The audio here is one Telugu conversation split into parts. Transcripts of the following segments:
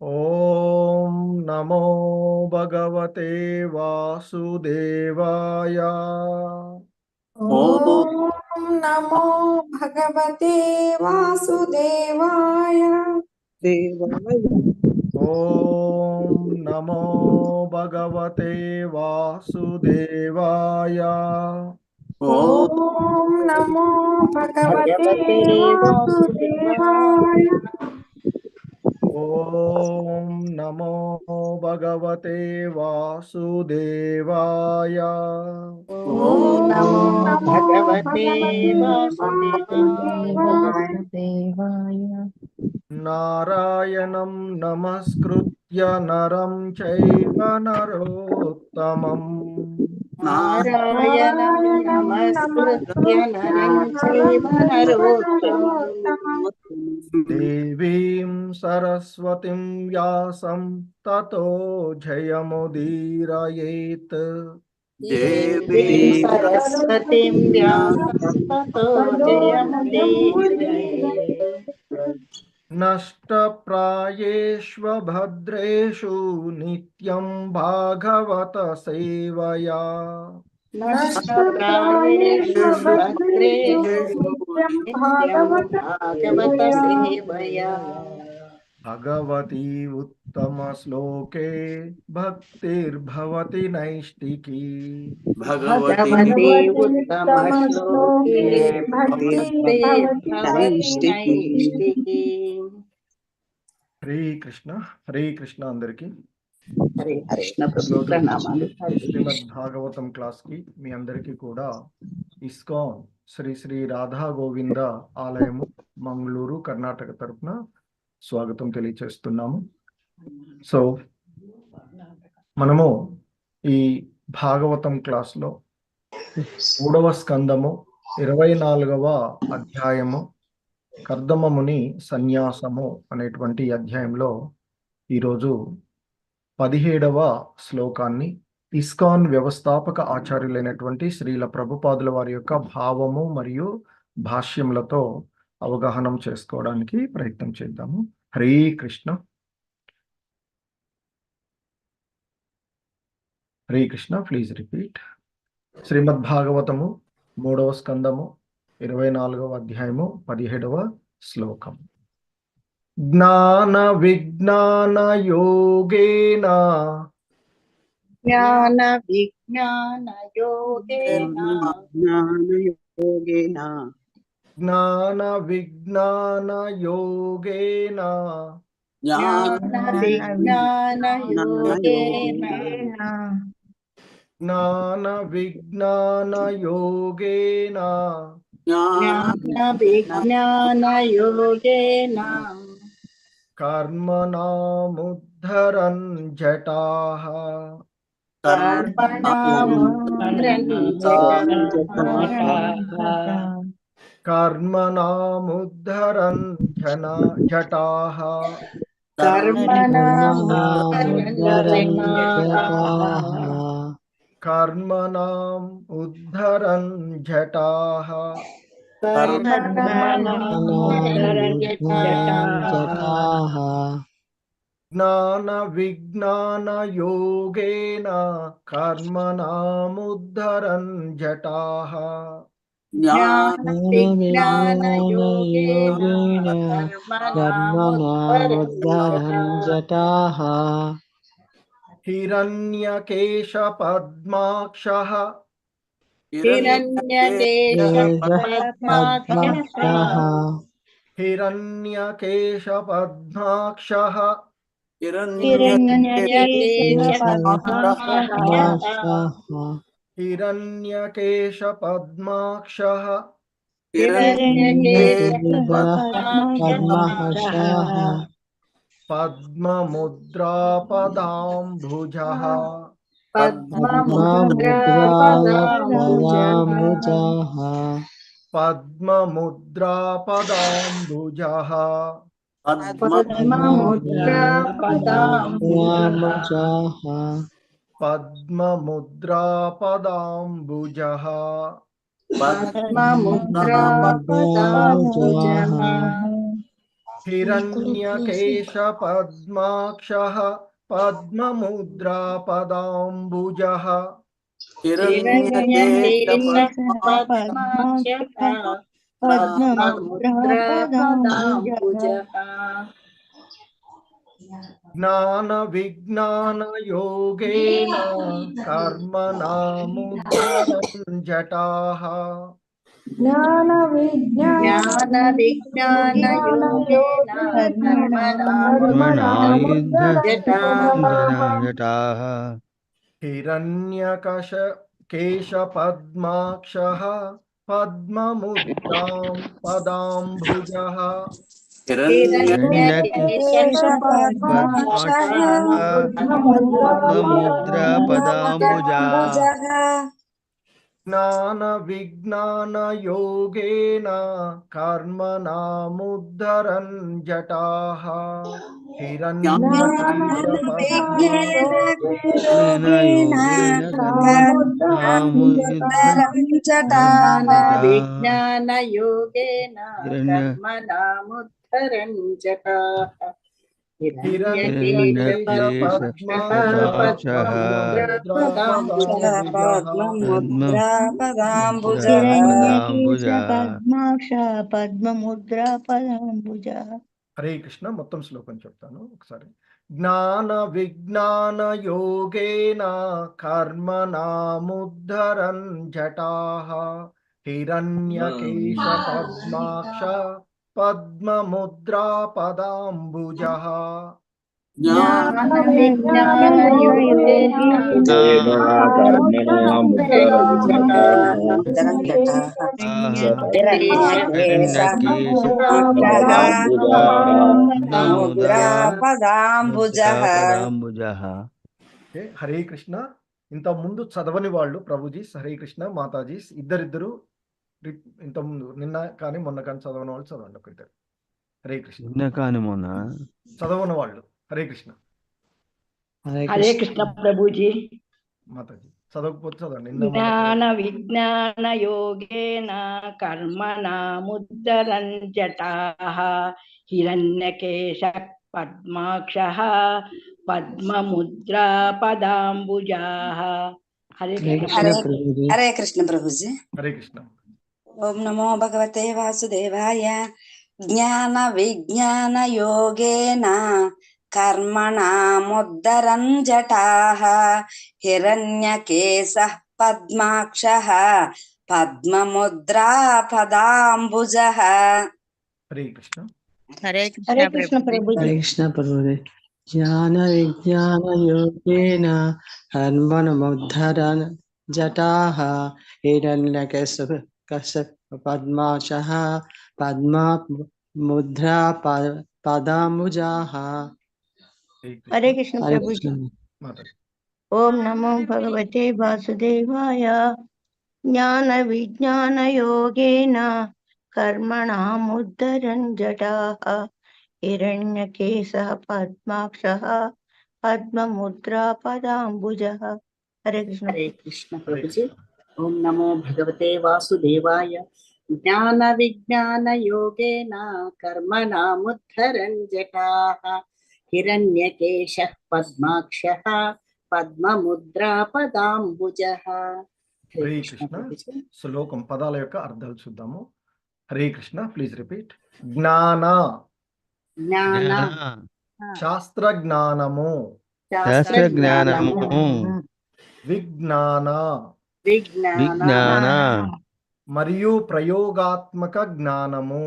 ఓం నమో భగవతే వాసుదేవాయ. ఓం నమో భగవతే వాసుదేవాయ. ఓం నమో భగవతే వాసుదేవాయ. ఓం నమో భగవతే వాసుదేవాయ. ఓం నమో భగవతే వాసుదేవాయ. ఓం నమో భగవతే వాసుదేవాయ. నారాయణం నమస్కృత్య నరం చైవ నరోత్తమం నారాయణం నమస్కృత్య నరం చైవ నరోత్తమం దేవీం సరస్వతిం వ్యాసం తతో జయముదీరయేత్. దేవీం సరస్వతిం వ్యాసం తతో జయముదీరయేత్. నష్టప్రాయేష్వభద్రేషు నిత్యం భాగవత సేవయా. నష్టప్రాయేషు భద్రేషు నిత్యం భాగవత సేవయా. భగవతి ఉత్తమ శ్లోకే భక్తిర్భవతి నైష్టికీ. భగవతి ఉత్తమ శ్లోకే భక్తిర్భవతి నైష్టికీ. హరే కృష్ణ. హరే కృష్ణ అందరికి. హరే కృష్ణ ప్రభు ప్రణామాలు. శ్రీమద్ భాగవతం క్లాస్ కి మీ అందరికీ కూడా ఇస్కాన్ శ్రీ శ్రీ రాధా గోవింద ఆలయము మంగళూరు కర్ణాటక తరపున స్వాగతం తెలియచేస్తున్నాము. సో మనము ఈ భాగవతం క్లాస్లో 3వ స్కందము 24వ అధ్యాయము కర్దమముని సన్యాసము అనేటువంటి అధ్యాయంలో ఈరోజు 17వ శ్లోకాన్ని ఇస్కాన్ వ్యవస్థాపక ఆచార్యులైనటువంటి శ్రీల ప్రభుపాదుల వారి యొక్క భావము మరియు భాష్యములతో అవగాహనం చేసుకోవడానికి ప్రయత్నం చేద్దాము. హరే కృష్ణ. హరే కృష్ణ. Please repeat. శ్రీమద్ భాగవతము 3వ స్కందము 24వ అధ్యాయము 17వ శ్లోకం. జ్ఞాన విజ్ఞాన యోగేన జ్ఞాన విజ్ఞాన యోగేన జ్ఞాన విజ్ఞాన యోగేన జ్ఞాన విజ్ఞాన యోగేన జ్ఞాన విజ్ఞాన యోగేన జ్ఞాన విజ్ఞాన యోగేన కర్మణాముద్ధరన్ జటాః. కర్మణాముద్ధరన్ కర్మణాముద్ధరన్ జటాః. కర్మణాం ఉద్ధరన్ జటాః. జ్ఞాన విజ్ఞాన యోగేన కర్మణాముద్ధరన్ జటాః. జ్ఞాన విజ్ఞాన యోగేన కర్మణాముద్ధరన్ జటాః. హిరణ్యకేశ పద్మాక్షః. హిరణ్యకేశపద్మాక్షః. హిరణ్యకేశ పద్మాక్షః. హిరణ్యకేశ పద్మాక్షః. పద్మముద్రాపదాంబుజః. పద్మముద్రాపదాంబుజః. పద్మముద్రాపదాంబుజః. హిరణ్యకేశ పద్మాక్షః పద్మముద్రా పదాంబుజః హిరణ్యకేశ పద్మాక్షః పద్మముద్రాపదాంబుజః జ్ఞాన విజ్ఞాన యోగేన కర్మణా ముద్ధరంజటాః జ్ఞాన జ్ఞాన విజ్ఞాన యోగేన కర్మణా జటాః హిరణ్యకేశ పద్మాక్షః పద్మముద్రాం పదాంబుజః హిరణ్యకేశ పద్మాక్షః పద్మముద్రా పదాంబుజః జ్ఞాన విజ్ఞాన యోగేన కర్మణా ముద్ధరంజటాః విజ్ఞాన యోగేన కర్మణా ముద్ధరంజటాః పద్మముద్రాపదాంబుజః. హరే కృష్ణ. మొత్తం శ్లోకం చెప్తాను ఒకసారి. జ్ఞాన విజ్ఞాన యోగేన కర్మణా ముద్ధరంజటాః హిరణ్యకేశ పద్మాక్ష పద్మముద్రా పదాంబుజః. జ్ఞాన విజ్ఞాన యోగేన పదాంబుజః. హరే కృష్ణ. ఇంత ముందు చదవని వాళ్ళు ప్రభుజీస్, హరే కృష్ణ మాతాజీస్ ఇద్దరిద్దరు ఇంత ముందు నిన్న కానీ మొన్న కానీ చదవని వాళ్ళు చదవండి ఒకరిద్దరు. హరే కృష్ణ. నిన్న కాని మొన్న చదవని వాళ్ళు హరే కృష్ణ హరే కృష్ణ ప్రభుజీ. మాతాజీ చదవకపోతే చదవండి. జ్ఞాన విజ్ఞాన యోగేన కర్మణా ముద్దరంజటాః హిరణ్యకేశ పద్మాక్షః పద్మముద్రా పదాంబుజాః. హరే కృష్ణ. హరే కృష్ణ ప్రభుజీ. హరే కృష్ణ. ఓం నమో భగవతే వాసుదేవాయ. జ్ఞాన విజ్ఞాన యోగేన కర్మణా ముద్ధరంజటాః హిరణ్యకేశః పద్మాక్షః పద్మముద్రా పదాంబుజః. హరే కృష్ణ. హరే కృష్ణ ప్రభుజీ. హరే కృష్ణ ప్రభుజీ. జ్ఞాన విజ్ఞాన యోగేన కర్మణముద్ధరంజటాః హిరణ్యకేశ పద్మాక్షః పద్మముద్రా పదాంబుజః. హరే కృష్ణ హరే ప్రభుజీ. కృష్ణ. మాతాజీ. ఓం నమో భగవతే వాసుదేవాయ. జ్ఞాన విజ్ఞాన యోగేన కర్మణా ముద్ధరంజటాః హిరణ్యకేశః పద్మాక్షః పద్మముద్రా పదాంబుజః. హరే కృష్ణ. హరే కృష్ణ ప్రభుజీ. ఓం నమో భగవతే వాసుదేవాయ. జ్ఞాన విజ్ఞాన యోగేన కర్మణా ముద్ధరంజటాః హిరణ్యకేశః పద్మాక్షః పద్మముద్రా పదాంబుజః. హరే కృష్ణ. శ్లోకం పదాల యొక్క అర్థాలు చూద్దాము. హరే కృష్ణ. Please repeat. జ్ఞాన జ్ఞాన శాస్త్ర జ్ఞానము, శాస్త్ర జ్ఞానము, విజ్ఞాన విజ్ఞాన మరియు ప్రయోగాత్మక జ్ఞానము,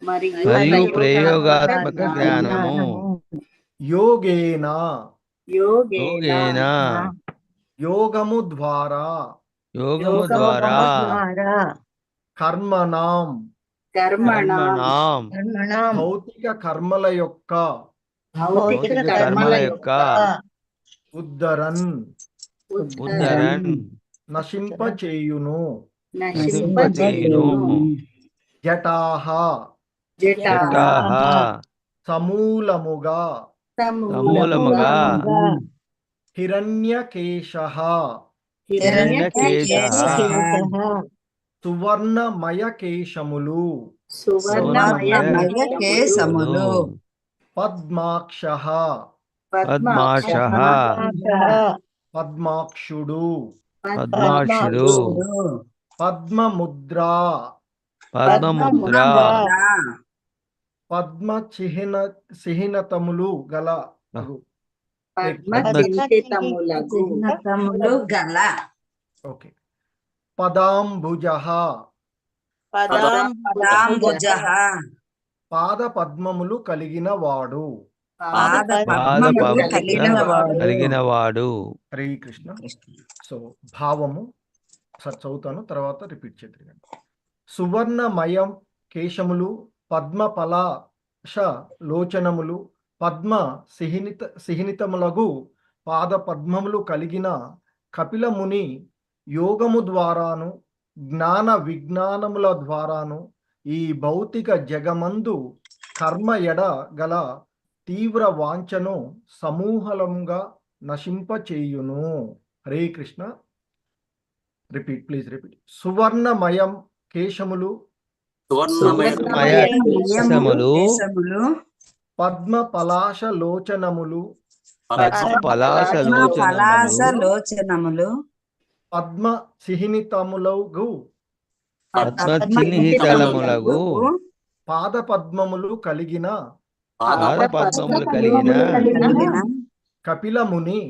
మరియు ప్రయోగాత్మక జ్ఞానము, యోగేన యోగేన యోగము ద్వారా, యోగము ద్వారా, కర్మణాం కర్మణాం భౌతిక కర్మల యొక్క, భౌతిక కర్మల యొక్క, ఉద్ధరన్ నశింపచేయును, జటాహ సమూలముగా, హిరణ్యకేశః సువర్ణమయ కేశములు. సువర్ణమయ సువర్ణమయ కేశములు. పద్మాక్షః. పద్మాక్షః. పద్మాక్షుడు. పద్మాక్షుడు. పద్మముద్రా. పద్మముద్ర. పద్మ చిహ్నతములు గల. పద్మచింతితములగు గల. ఓకే. పదాంబుజః. పదాంబుజః. పాద పద్మములు కలిగిన వాడు. పాదపద్మములు కలిగిన వాడు. హరే కృష్ణ. సో భావము చదువుతాను, తర్వాత రిపీట్ చేద్దాం. సువర్ణమయం కేశములు, పద్మ పలాశ లోచనములు, పద్మ సిహినితములగు పాద పద్మములు కలిగిన కపిల ముని యోగము ద్వారాను జ్ఞాన విజ్ఞానముల ద్వారాను ఈ భౌతిక జగమందు కర్మ ఎడ గల తీవ్ర వాంఛను సమూహలంగా నశింపచేయును. Hare Krishna. Repeat, please repeat. సువర్ణమయం కేశములు, కేశములు, పద్మ పలాశ లోచనములు, పలాశ లోచనములు, పద్మ చిహ్నితములగు పద్మచిహ్నితములగు పాద పద్మములు కలిగిన కపిల ముని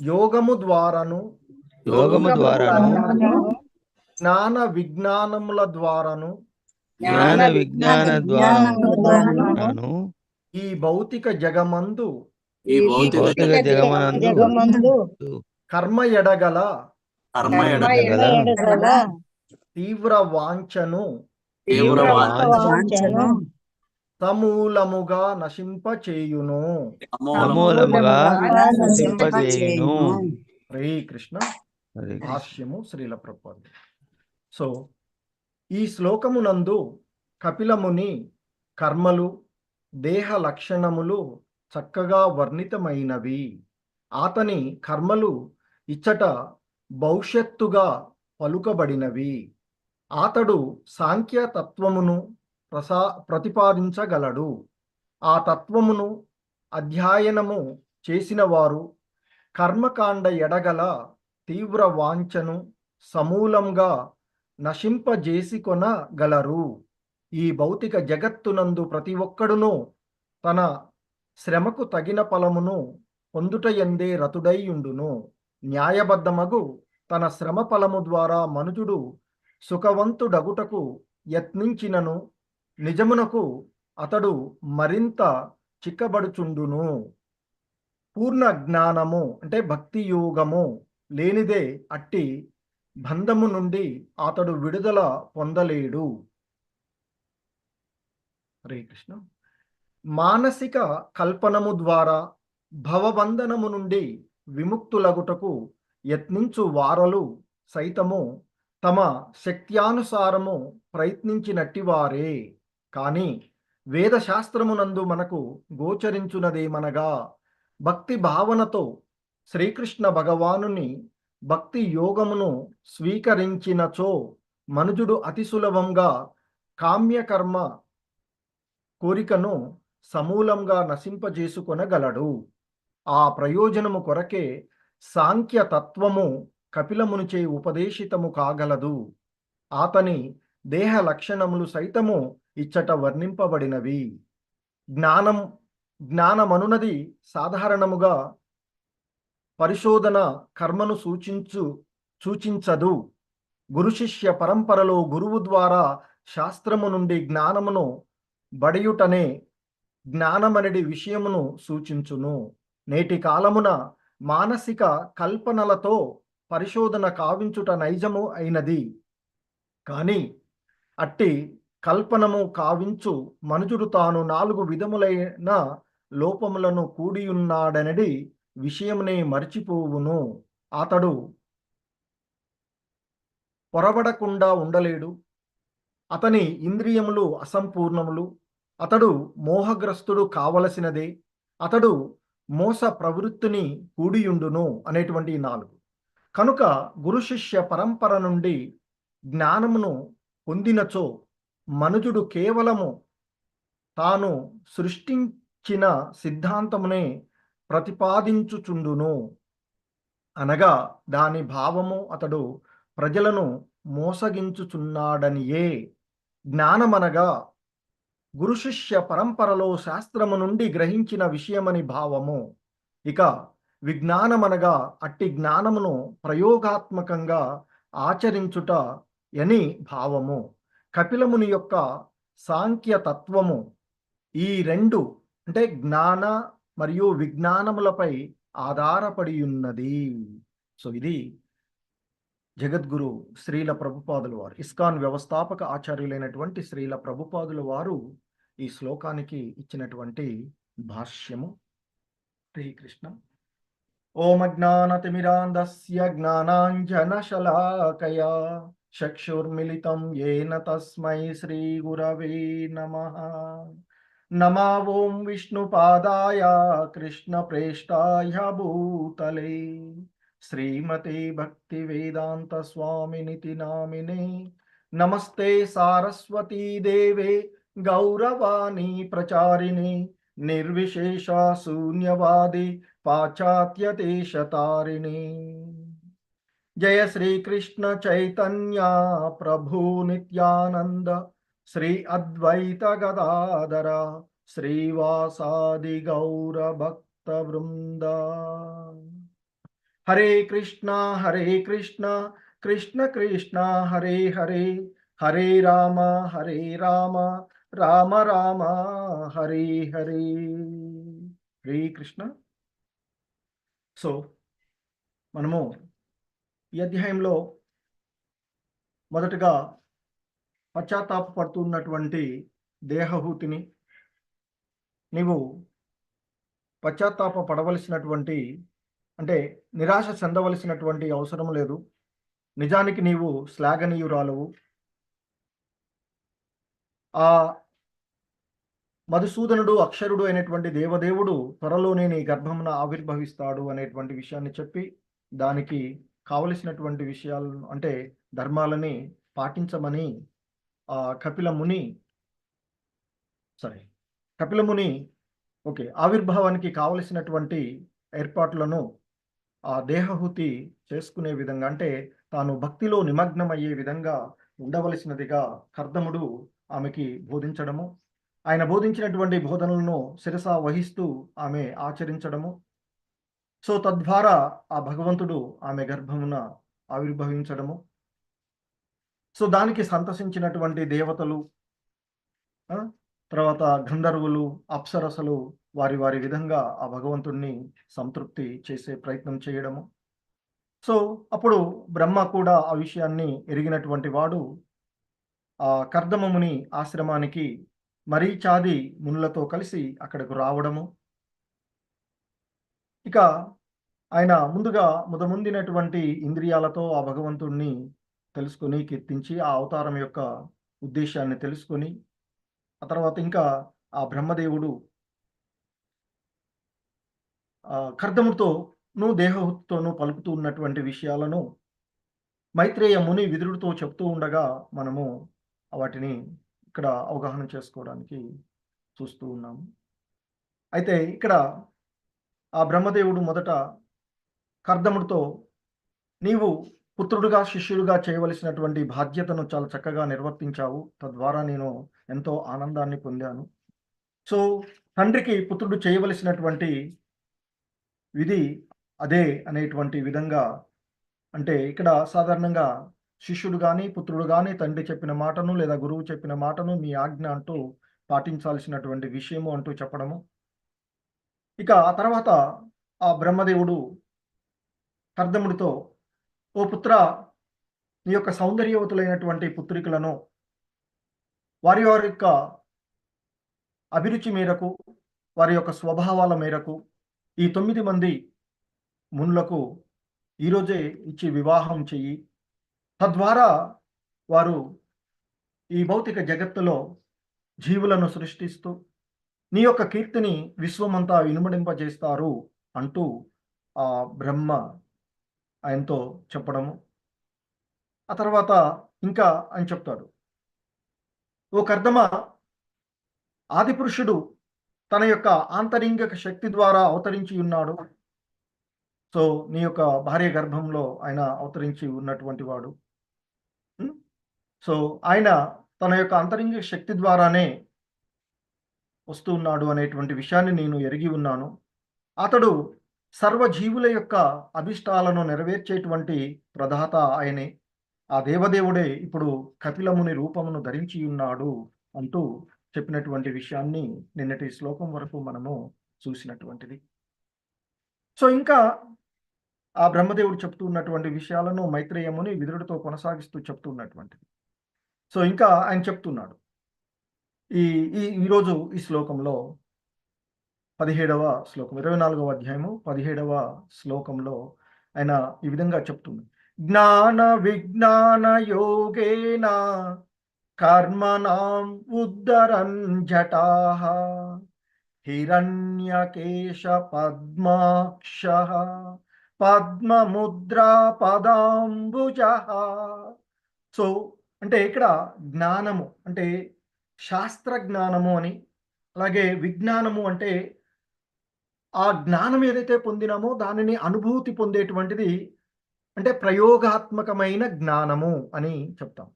యోగము ద్వారాను జ్ఞాన విజ్ఞానముల ద్వారాను ఈ భౌతిక జగమందు కర్మ ఎడగల తీవ్ర వాంఛను సమూలముగా నశింపచేయును. హరే కృష్ణ. భాష్యము శ్రీల ప్రభుపాద. సో ఈ శ్లోకమునందు కపిలముని కర్మలు, దేహ లక్షణములు చక్కగా వర్ణితమైనవి. అతని కర్మలు ఇచ్చట భవిష్యత్తుగా పలుకబడినవి. అతడు సాంఖ్య తత్వమును ప్రతిపాదించగలడు. ఆ తత్వమును అధ్యయనము చేసిన వారు కర్మకాండ ఎడగల తీవ్ర వాంఛను సమూలంగా నశింపజేసికొనగలరు. ఈ భౌతిక జగత్తునందు ప్రతి ఒక్కడును తన శ్రమకు తగిన ఫలమును పొందుటయందే రతుడైయుండును. న్యాయబద్ధమగు తన శ్రమ ఫలము ద్వారా మనుజుడు సుఖవంతుడగుటకు యత్నించినను నిజమునకు అతడు మరింత చిక్కబడుచుండును. పూర్ణ జ్ఞానము అంటే భక్తి యోగము లేనిదే అట్టి బంధము నుండి అతడు విడుదల పొందలేడు. హరే కృష్ణ. మానసిక కల్పనము ద్వారా భవబంధనము నుండి విముక్తులగుటకు యత్నించు వారలు సైతము తమ శక్త్యానుసారము ప్రయత్నించినట్టివారే. కానీ వేదశాస్త్రమునందు మనకు గోచరించున్నదేమనగా భక్తి భావనతో శ్రీకృష్ణ భగవానుని భక్తి యోగమును స్వీకరించినచో మనుజుడు అతి సులభంగా కామ్యకర్మ కోరికను సమూలంగా నశింపజేసుకొనగలడు. ఆ ప్రయోజనము కొరకే సాంఖ్య తత్వము కపిలమునిచే ఉపదేశితము కాగలదు. అతని దేహ లక్షణములు సైతము ఇచ్చట వర్ణింపబడినవి. జ్ఞానమనునది సాధారణముగా పరిశోధన కర్మను సూచించదు. గురు శిష్య పరంపరలో గురువు ద్వారా శాస్త్రము నుండి జ్ఞానమును బడియుటనే జ్ఞానమనడి విషయమును సూచించును. నేటి కాలమున మానసిక కల్పనలతో పరిశోధన కావించుట నైజము అయినది. కానీ అట్టి కల్పనము కావించు మనుజుడు తాను 4 విధములైన లోపములను కూడియున్నాడనడి విషయమునే మరిచిపోవును. అతడు పొరబడకుండా ఉండలేడు. అతని ఇంద్రియములు అసంపూర్ణములు. అతడు మోహగ్రస్తుడు కావలసినదే. అతడు మోస ప్రవృత్తిని కూడియుండును అనేటువంటి 4. కనుక గురు శిష్య పరంపర నుండి జ్ఞానమును పొందినచో మనుజుడు కేవలము తాను సృష్టించిన సిద్ధాంతమునే ప్రతిపాదించుచుండును. అనగా దాని భావము అతడు ప్రజలను మోసగించుచున్నాడనియే. జ్ఞానమనగా గురు శిష్య పరంపరలో శాస్త్రము నుండి గ్రహించిన విషయమని భావము. ఇక విజ్ఞానమనగా అట్టి జ్ఞానమును ప్రయోగాత్మకంగా ఆచరించుట అని భావము. కపిలముని యొక్క సాంఖ్య తత్వము ఈ రెండు అంటే జ్ఞాన మరియు విజ్ఞానములపై ఆధారపడి ఉన్నది. సో ఇది జగద్గురు శ్రీల ప్రభుపాదుల వారు, ఇస్కాన్ వ్యవస్థాపక ఆచార్యులైనటువంటి శ్రీల ప్రభుపాదుల వారు ఈ శ్లోకానికి ఇచ్చినటువంటి భాష్యము. శ్రీకృష్ణ. ఓం అజ్ఞానతిమిరాంధస్య జ్ఞానాంజనశలాకయా చక్షుర్మిలితం యేన తస్మై శ్రీ గురవే నమః. నమో ఓం విష్ణుపాదాయ కృష్ణప్రేష్టాయ భూతలే శ్రీమతే భక్తి వేదాంత స్వామినితి నామినే. నమస్తే సారస్వతీ దేవే గౌరవాణి ప్రచారిణి నిర్విశేష శూన్యవాది పాశ్చాత్య దేశతారిణి. జయ శ్రీకృష్ణ చైతన్య ప్రభు నిత్యానంద శ్రీ అద్వైత గదాధర శ్రీవాసాది గౌర భక్త వృంద. హరే కృష్ణ కృష్ణ కృష్ణ హరే హరే, హరే రామ రామ రామ హరే హరే. హరే కృష్ణ. సో మనము ఈ అధ్యాయంలో మొదటగా పశ్చాత్తాపడుతున్నటువంటి దేహహూతిని, నీవు పశ్చాత్తాప పడవలసినటువంటి అంటే నిరాశ చెందవలసినటువంటి అవసరం లేదు. నిజానికి నీవు శ్లాఘనీయురాలవు. ఆ మధుసూదనుడు అక్షరుడు అయినటువంటి దేవదేవుడు త్వరలోనే నీ గర్భమున ఆవిర్భవిస్తాడు అనేటువంటి విషయాన్ని చెప్పి దానికి కావలసినటువంటి విషయాలను అంటే ధర్మాలని పాటించమని కపిలముని ఆవిర్భావానికి కావలసినటువంటి ఏర్పాట్లను ఆ దేహహుతి చేసుకునే విధంగా అంటే తాను భక్తిలో నిమగ్నమయ్యే విధంగా ఉండవలసినదిగా కర్దముడు ఆమెకి బోధించడము, ఆయన బోధించినటువంటి బోధనలను శిరస వహిస్తూ ఆమె ఆచరించడము. సో తద్వారా ఆ భగవంతుడు ఆమె గర్భమున ఆవిర్భవించడము. సో దానికి సంతసించినటువంటి దేవతలు, తర్వాత గంధర్వులు, అప్సరసలు వారి వారి విధంగా ఆ భగవంతుణ్ణి సంతృప్తి చేసే ప్రయత్నం చేయడము. సో అప్పుడు బ్రహ్మ కూడా ఆ విషయాన్ని ఎరిగినటువంటి వాడు ఆ కర్దమముని ఆశ్రమానికి మరీచాది మునులతో కలిసి అక్కడకు రావడము. ఇక ఆయన ముందుగా ముదముందినటువంటి ఇంద్రియాలతో ఆ భగవంతుణ్ణి తెలుసుకొని కీర్తించి ఆ అవతారం యొక్క ఉద్దేశాన్ని తెలుసుకొని ఆ తర్వాత ఇంకా ఆ బ్రహ్మదేవుడు కర్దముతోనూ దేహహుతితోనూ పలుకుతూ ఉన్నటువంటి విషయాలను మైత్రేయ ముని విదురుడితో చెప్తూ ఉండగా మనము వాటిని ఇక్కడ అవగాహన చేసుకోవడానికి చూస్తూ ఉన్నాము. అయితే ఇక్కడ ఆ బ్రహ్మదేవుడు మొదట కర్దముడితో నీవు పుత్రుడుగా శిష్యుడుగా చేయవలసినటువంటి బాధ్యతను చాలా చక్కగా నిర్వర్తించావు, తద్వారా నేను ఎంతో ఆనందాన్ని పొందాను. సో తండ్రికి పుత్రుడు చేయవలసినటువంటి విధి అదే అనేటువంటి విధంగా అంటే ఇక్కడ సాధారణంగా శిష్యుడు కానీ పుత్రుడు కానీ తండ్రి చెప్పిన మాటను లేదా గురువు చెప్పిన మాటను మీ ఆజ్ఞ అంటూ పాటించాల్సినటువంటి విషయము అంటూ చెప్పడము. ఇక ఆ తర్వాత ఆ బ్రహ్మదేవుడు కర్దముడితో, ఓ పుత్ర, నీ యొక్క సౌందర్యవతులైనటువంటి పుత్రికలను వారి వారి యొక్క అభిరుచి మేరకు వారి యొక్క స్వభావాల మేరకు ఈ 9 మంది మునులకు ఈరోజే ఇచ్చి వివాహం చెయ్యి. తద్వారా వారు ఈ భౌతిక జగత్తులో జీవులను సృష్టిస్తూ నీ యొక్క కీర్తిని విశ్వమంతా వినుమడింపజేస్తారు అంటూ ఆ బ్రహ్మ ఆయనతో చెప్పడము. ఆ తర్వాత ఇంకా ఆయన చెప్తాడు, ఓ కర్దమ, ఆదిపురుషుడు తన యొక్క ఆంతరింగిక శక్తి ద్వారా అవతరించి ఉన్నాడు. సో నీ యొక్క భార్య గర్భంలో ఆయన అవతరించి ఉన్నటువంటి వాడు. సో ఆయన తన యొక్క అంతరింగిక శక్తి ద్వారానే వస్తూ ఉన్నాడు అనేటువంటి విషయాన్ని నేను ఎరిగి ఉన్నాను. అతడు సర్వజీవుల యొక్క అభిష్టాలను నెరవేర్చేటువంటి ప్రదాత ఆయనే. ఆ దేవదేవుడే ఇప్పుడు కపిలముని రూపమును ధరించి ఉన్నాడు అంటూ చెప్పినటువంటి విషయాన్ని నిన్నటి శ్లోకం వరకు మనము చూసినటువంటిది. సో ఇంకా ఆ బ్రహ్మదేవుడు చెప్తూ ఉన్నటువంటి విషయాలను మైత్రేయముని విదురుడితో కొనసాగిస్తూ చెప్తూ ఉన్నటువంటిది. సో ఇంకా ఆయన చెప్తున్నాడు ఈరోజు ఈ శ్లోకంలో 17వ శ్లోకం 24వ అధ్యాయము 17వ శ్లోకంలో ఆయన ఈ విధంగా చెప్తున్నాడు, జ్ఞాన విజ్ఞాన యోగేన కర్మణాం ఉద్ధరన్ జటాః హిరణ్యకేశ పద్మాక్షః పద్మముద్రా పదాంబుజః. సో అంటే ఇక్కడ జ్ఞానము అంటే శాస్త్ర జ్ఞానము అని, అలాగే విజ్ఞానము అంటే ఆ జ్ఞానం ఏదైతే పొందినామో దానిని అనుభూతి పొందేటువంటిది, అంటే ప్రయోగాత్మకమైన జ్ఞానము అని చెప్తాం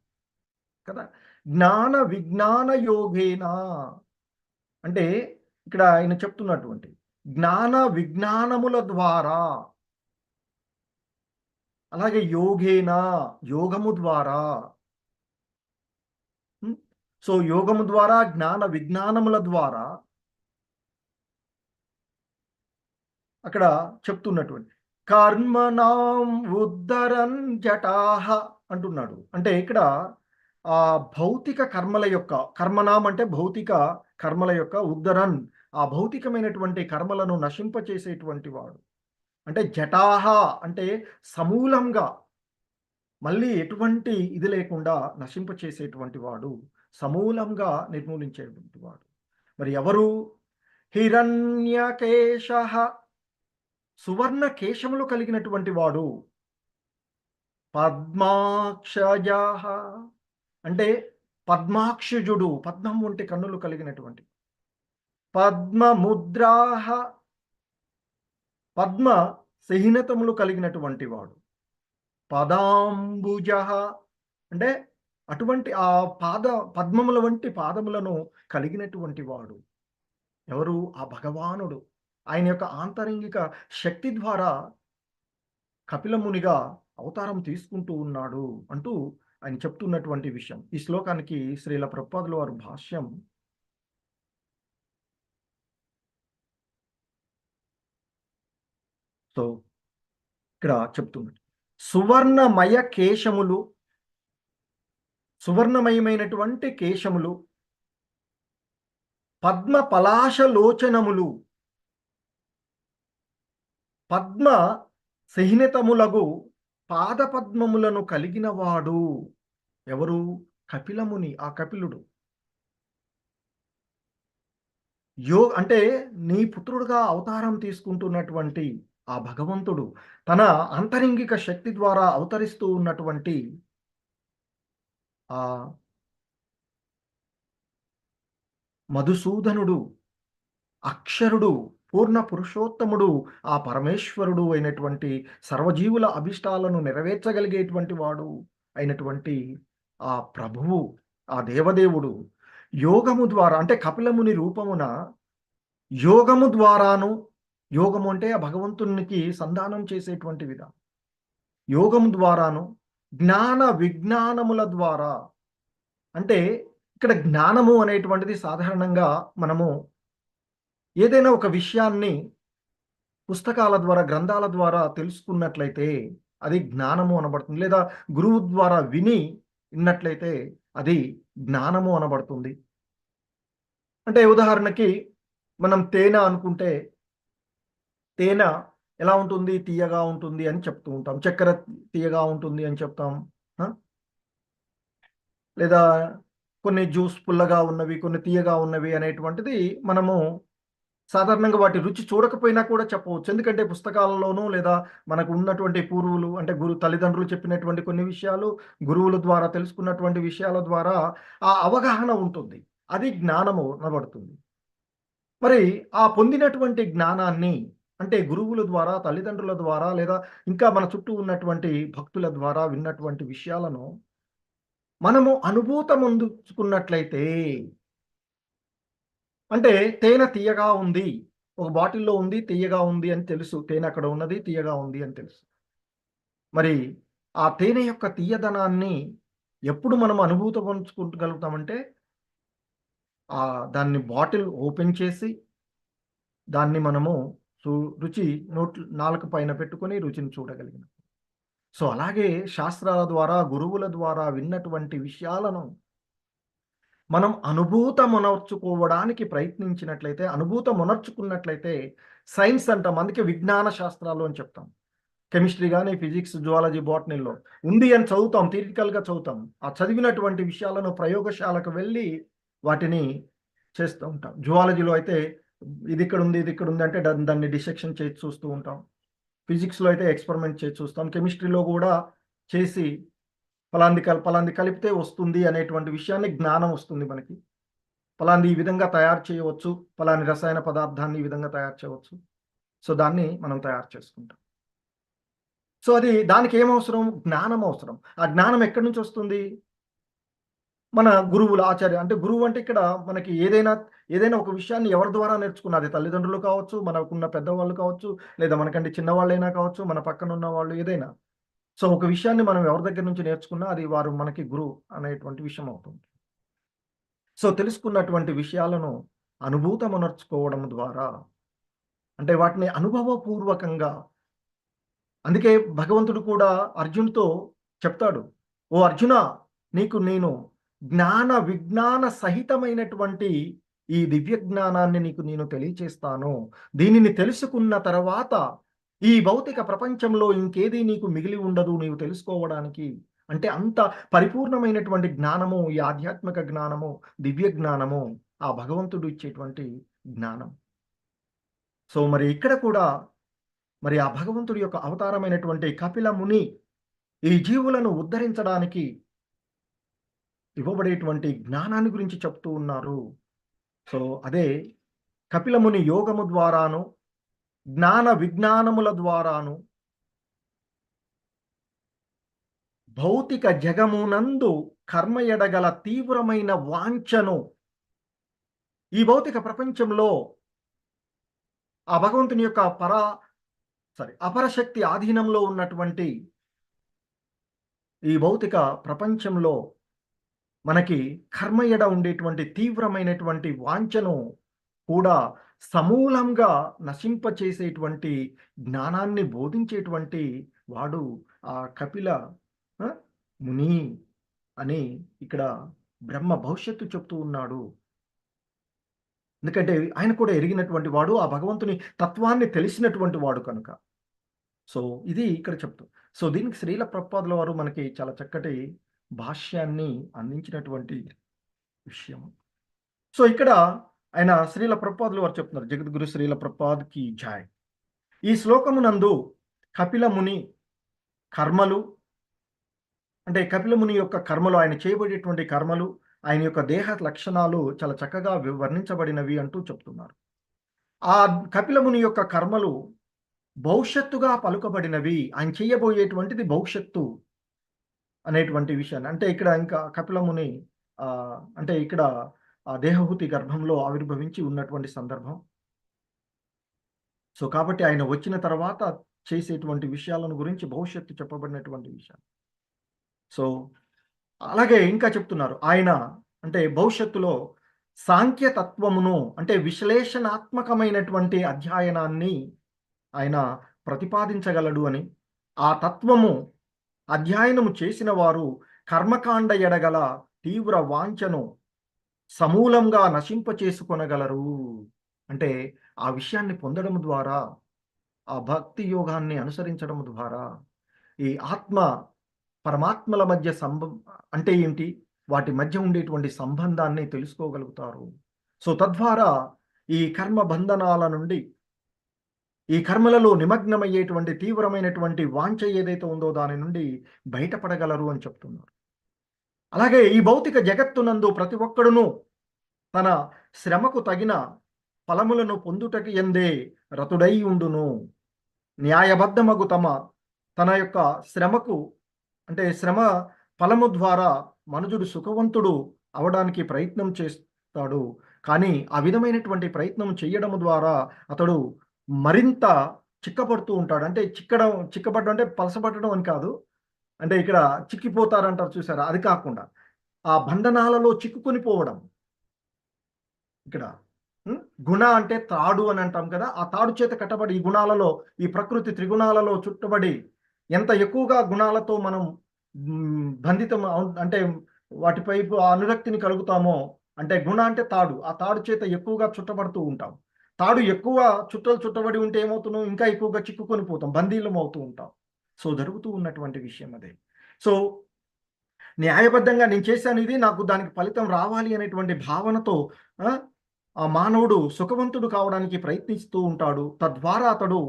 కదా. జ్ఞాన విజ్ఞాన యోగేన అంటే ఇక్కడ ఆయన చెప్తున్నటువంటి జ్ఞాన విజ్ఞానముల ద్వారా, అలాగే యోగేన యోగము ద్వారా. సో యోగము ద్వారా, జ్ఞాన విజ్ఞానముల ద్వారా అక్కడ చెప్తున్నటువంటి కర్మణాం ఉద్ధరన్ జటాః అంటున్నాడు. అంటే ఇక్కడ ఆ భౌతిక కర్మల యొక్క, కర్మనాం అంటే భౌతిక కర్మల యొక్క, ఉద్ధరన్ ఆ భౌతికమైనటువంటి కర్మలను నశింపచేసేటువంటి వాడు. అంటే జటాహ అంటే సమూలంగా, మళ్ళీ ఎటువంటి ఇది లేకుండా నశింపచేసేటువంటి వాడు, సమూలంగా నిర్మూలించేటువంటి వాడు. మరి ఎవరు? హిరణ్యకేశః సువర్ణ కేశములు కలిగినటువంటి వాడు. పద్మాక్షజః అంటే పద్మాక్షజుడు, పద్మం వంటి కన్నులు కలిగినటువంటి. పద్మముద్రాః పద్మ సహినతములు కలిగినటువంటి వాడు. పదాంబుజః అంటే అటువంటి ఆ పద్మముల వంటి పాదములను కలిగినటువంటి వాడు. ఎవరు? ఆ భగవానుడు. ఆయన యొక్క ఆంతరంగిక శక్తి ద్వారా కపిలమునిగా అవతారం తీసుకుంటూ ఉన్నాడు అంటూ ఆయన చెప్తున్నటువంటి విషయం. ఈ శ్లోకానికి శ్రీల ప్రభుపాదుల వారు భాష్యం సో ఇక్కడ చెప్తున్నాడు, సువర్ణమయ కేశములు, సువర్ణమయమైనటువంటి కేశములు, పద్మ పలాశలోచనములు, పద్మ సహినతములగు పాదపద్మములను కలిగిన వాడు. ఎవరు? కపిలముని, ఆ కపిలుడు. అంటే నీ పుత్రుడుగా అవతారం తీసుకుంటున్నటువంటి ఆ భగవంతుడు తన అంతరింగిక శక్తి ద్వారా అవతరిస్తూ ఉన్నటువంటి ఆ మధుసూదనుడు, అక్షరుడు, పూర్ణ పురుషోత్తముడు, ఆ పరమేశ్వరుడు అయినటువంటి సర్వజీవుల అభిష్టాలను నెరవేర్చగలిగేటువంటి వాడు అయినటువంటి ఆ ప్రభువు, ఆ దేవదేవుడు యోగము ద్వారా, అంటే కపిలముని రూపమున యోగము ద్వారాను, యోగము అంటే ఆ భగవంతునికి సంధానం చేసేటువంటి విధానం, యోగము ద్వారాను, జ్ఞాన విజ్ఞానముల ద్వారా. అంటే ఇక్కడ జ్ఞానము అనేటువంటిది సాధారణంగా మనము ఏదైనా ఒక విషయాన్ని పుస్తకాల ద్వారా, గ్రంథాల ద్వారా తెలుసుకున్నట్లయితే అది జ్ఞానము అనబడుతుంది, లేదా గురువు ద్వారా విన్నట్లయితే అది జ్ఞానము అనబడుతుంది. అంటే ఉదాహరణకి మనం తేనె అనుకుంటే తేనె ఎలా ఉంటుంది? తీయగా ఉంటుంది అని చెప్తూ ఉంటాం. చక్కెర తీయగా ఉంటుంది అని చెప్తాం. లేదా కొన్ని జ్యూస్ పుల్లగా ఉన్నవి, కొన్ని తీయగా ఉన్నవి అనేటువంటిది మనము సాధారణంగా వాటి రుచి చూడకపోయినా కూడా చెప్పవచ్చు. ఎందుకంటే పుస్తకాలలోనూ లేదా మనకు ఉన్నటువంటి పూర్వులు అంటే తల్లిదండ్రులు చెప్పినటువంటి కొన్ని విషయాలు, గురువుల ద్వారా తెలుసుకున్నటువంటి విషయాల ద్వారా ఆ అవగాహన ఉంటుంది. అది జ్ఞానము అనబడుతుంది. మరి ఆ పొందినటువంటి జ్ఞానాన్ని అంటే గురువుల ద్వారా, తల్లిదండ్రుల ద్వారా లేదా ఇంకా మన చుట్టూ ఉన్నటువంటి భక్తుల ద్వారా విన్నటువంటి విషయాలను మనము అనుభూతమొందుకున్నట్లయితే అంటే తేనె తియ్యగా ఉంది. ఒక బాటిల్‌లో ఉంది, తియ్యగా ఉంది అని తెలుసు. తేనె అక్కడ ఉన్నది, తియ్యగా ఉంది అని తెలుసు. మరి ఆ తేనె యొక్క తియ్యదనాన్ని ఎప్పుడు మనం అనుభూతపరుచుకోగలుగుతామంటే దాన్ని బాటిల్ ఓపెన్ చేసి దాన్ని మనము రుచి నాలుక పైన పెట్టుకొని రుచిని చూడగలిగిన. సో అలాగే శాస్త్రాల ద్వారా, గురువుల ద్వారా విన్నటువంటి విషయాలను మనం అనుభూతమునర్చుకోవడానికి ప్రయత్నించినట్లయితే, అనుభూతమునర్చుకున్నట్లయితే సైన్స్ అంటాం. అందుకే విజ్ఞాన శాస్త్రాలు అని చెప్తాం. కెమిస్ట్రీ గాని, ఫిజిక్స్, జువాలజీ, బోటనీలో ఉంది అని చదువుతాం. థియరిటికల్‌గా చదువుతాం. ఆ చదివినటువంటి విషయాలను ప్రయోగశాలకు వెళ్ళి వాటిని చేస్తూ ఉంటాం. జువాలజీలో అయితే ఇది ఇక్కడుంది, ఇది ఇక్కడుంది అంటే దాన్ని డిసెక్షన్ చేసి చూస్తూ ఉంటాం. ఫిజిక్స్‌లో అయితే ఎక్స్‌పెరిమెంట్ చేసి చూస్తాం. కెమిస్ట్రీలో కూడా చేసి పలాంది కలిపితే వస్తుంది అనేటువంటి విషయాన్ని జ్ఞానం వస్తుంది మనకి. పలాంది ఈ విధంగా తయారు చేయవచ్చు. పలాని రసాయన పదార్థాన్ని ఈ విధంగా తయారు చేయవచ్చు. సో దాన్ని మనం తయారు చేసుకుంటాం. సో దానికి ఏమవసరం? జ్ఞానం అవసరం. ఆ జ్ఞానం ఎక్కడి నుంచి వస్తుంది? మన గురువులు, ఆచార్య అంటే గురువు అంటే ఇక్కడ మనకి ఏదైనా ఒక విషయాన్ని ఎవరి ద్వారా నేర్చుకున్నది తల్లిదండ్రులు కావచ్చు, మనకున్న పెద్దవాళ్ళు కావచ్చు, లేదా మనకంటే చిన్నవాళ్ళైనా కావచ్చు, మన పక్కన ఉన్న వాళ్ళు ఏదైనా. సో ఒక విషయాన్ని మనం ఎవరి దగ్గర నుంచి నేర్చుకున్నా అది వారు మనకి గురువు అనేటువంటి విషయం అవుతుంది. సో తెలుసుకున్నటువంటి విషయాలను అనుభూతమునర్చుకోవడం ద్వారా అంటే వాటిని అనుభవపూర్వకంగా అందుకే భగవంతుడు కూడా అర్జునుడితో చెప్తాడు, ఓ అర్జున, నీకు నేను జ్ఞాన విజ్ఞాన సహితమైనటువంటి ఈ దివ్య జ్ఞానాన్ని నేను తెలియచేస్తాను. దీనిని తెలుసుకున్న తర్వాత ఈ భౌతిక ప్రపంచంలో ఇంకేది నీకు మిగిలి ఉండదు నీవు తెలుసుకోవడానికి. అంటే అంత పరిపూర్ణమైనటువంటి జ్ఞానము, ఈ ఆధ్యాత్మిక జ్ఞానము, దివ్య జ్ఞానము ఆ భగవంతుడు ఇచ్చేటువంటి జ్ఞానం. సో మరి ఇక్కడ కూడా మరి ఆ భగవంతుడి యొక్క అవతారమైనటువంటి కపిల ముని ఈ జీవులను ఉద్ధరించడానికి ఇవ్వబడేటువంటి జ్ఞానాన్ని గురించి చెప్తూ ఉన్నారు. సో అదే కపిల ముని యోగము ద్వారాను, జ్ఞాన విజ్ఞానముల ద్వారాను భౌతిక జగమునందు కర్మ ఎడగల తీవ్రమైన వాంఛను ఈ భౌతిక ప్రపంచంలో ఆ భగవంతుని యొక్క అపరశక్తి ఆధీనంలో ఉన్నటువంటి ఈ భౌతిక ప్రపంచంలో మనకి కర్మ ఎడ ఉండేటువంటి తీవ్రమైనటువంటి వాంఛను కూడా సమూలంగా నశింపచేసేటువంటి జ్ఞానాన్ని బోధించేటువంటి వాడు ఆ కపిల ముని అని ఇక్కడ బ్రహ్మ భవిష్యత్తు చెప్తూ ఉన్నాడు. ఎందుకంటే ఆయన కూడా ఎరిగినటువంటి వాడు, ఆ భగవంతుని తత్వాన్ని తెలిసినటువంటి వాడు కనుక. సో ఇది ఇక్కడ చెప్తూ. సో దీనికి శ్రీల ప్రభుపాదుల వారు మనకి చాలా చక్కటి భాష్యాన్ని అందించినటువంటి విషయం. సో ఇక్కడ ఆయన శ్రీల ప్రభుపాదుల వారు చెప్తున్నారు, జగద్గురు శ్రీల ప్రభుపాద్ కి జై. ఈ శ్లోకమునందు కపిల ముని కర్మలు అంటే కపిల ముని యొక్క కర్మలు, ఆయన చేయబడేటువంటి కర్మలు, ఆయన యొక్క దేహ లక్షణాలు చాలా చక్కగా వర్ణించబడినవి అంటూ చెప్తున్నారు. ఆ కపిల ముని యొక్క కర్మలు భవిష్యత్తుగా పలుకబడినవి. ఆయన చేయబోయేటువంటిది భవిష్యత్తు అనేటువంటి విషయాన్ని అంటే ఇక్కడ ఇంకా కపిల ముని అంటే ఇక్కడ ఆ దేహహూతి గర్భంలో ఆవిర్భవించి ఉన్నటువంటి సందర్భం. సో కాబట్టి ఆయన వచ్చిన తర్వాత చేసేటువంటి విషయాలను గురించి భవిష్యత్తు చెప్పబడినటువంటి విషయం. సో అలాగే ఇంకా చెప్తున్నారు, ఆయన అంటే భవిష్యత్తులో సాంఖ్యతత్వమును అంటే విశ్లేషణాత్మకమైనటువంటి అధ్యయనాన్ని ఆయన ప్రతిపాదించగలడు అని, ఆ తత్వము అధ్యయనము చేసిన వారు కర్మకాండ ఎడగల తీవ్ర వాంఛను సమూలంగా నశింపచేసుకొనగలరు. అంటే ఆ విషయాన్ని పొందడం ద్వారా, ఆ భక్తి యోగాన్ని అనుసరించడం ద్వారా ఈ పరమాత్మల మధ్య అంటే ఏంటి, వాటి మధ్య ఉండేటువంటి సంబంధాన్ని తెలుసుకోగలుగుతారు. సో తద్వారా ఈ కర్మ బంధనాల నుండి, ఈ కర్మలలో నిమగ్నమయ్యేటువంటి తీవ్రమైనటువంటి వాంఛ ఏదైతే ఉందో దాని నుండి బయటపడగలరు అని చెప్తున్నారు. అలాగే ఈ భౌతిక జగత్తునందు ప్రతి ఒక్కడును తన శ్రమకు తగిన ఫలములను పొందుటకి ఎందే రతుడై ఉండును. న్యాయబద్ధమగు తన యొక్క శ్రమకు, అంటే శ్రమ ఫలము ద్వారా మనుజుడు సుఖవంతుడు అవడానికి ప్రయత్నం చేస్తాడు. కానీ ఆ విధమైనటువంటి ప్రయత్నం చేయడం ద్వారా అతడు మరింత చిక్కపడుతూ ఉంటాడు. అంటే చిక్కపడడం అంటే పలసపడడం అని కాదు, అంటే ఇక్కడ చిక్కిపోతారంటారు చూసారా, అది కాకుండా ఆ బంధనాలలో చిక్కుకొని పోవడం. ఇక్కడ గుణ అంటే తాడు అని అంటాం కదా, ఆ తాడు చేత కట్టబడి ఈ గుణాలలో, ఈ ప్రకృతి త్రిగుణాలలో చుట్టబడి ఎంత ఎక్కువగా గుణాలతో మనం బంధితం అంటే వాటిపై అనురక్తిని కలుగుతామో, అంటే గుణ అంటే తాడు, ఆ తాడు చేత ఎక్కువగా చుట్టబడుతూ ఉంటాం. తాడు ఎక్కువ చుట్టబడి ఉంటే ఏమవుతున్నాం, ఇంకా ఎక్కువగా చిక్కుకొని పోతాం, బందీలం అవుతూ ఉంటాం. సో జరుగుతూ ఉన్నటువంటి విషయం అదే. సో న్యాయబద్ధంగా నేను చేశాను ఇది, నాకు దానికి ఫలితం రావాలి అనేటువంటి భావనతో ఆ మానవుడు సుఖవంతుడు కావడానికి ప్రయత్నిస్తూ ఉంటాడు. తద్వారా అతడు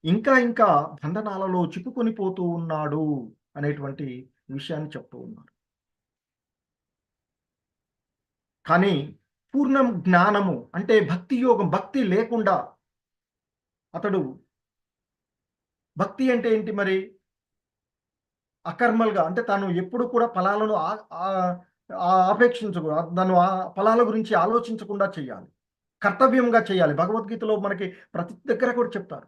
ఇంకా ఇంకా బంధనాలలో చిక్కుకొని పోతూ ఉన్నాడు అనేటువంటి విషయాన్ని చెప్తూ ఉన్నారు. కానీ పూర్ణం జ్ఞానము అంటే భక్తి యోగం, భక్తి లేకుండా అతడు, భక్తి అంటే ఏంటి మరి, అకర్మల్గా, అంటే తాను ఎప్పుడు కూడా ఫలాలను ఆపేక్షించకూడదు, దాన్ని ఫలాల గురించి ఆలోచించకుండా చేయాలి, కర్తవ్యంగా చేయాలి. భగవద్గీతలో మనకి ప్రతి దగ్గర కూడా చెప్తారు,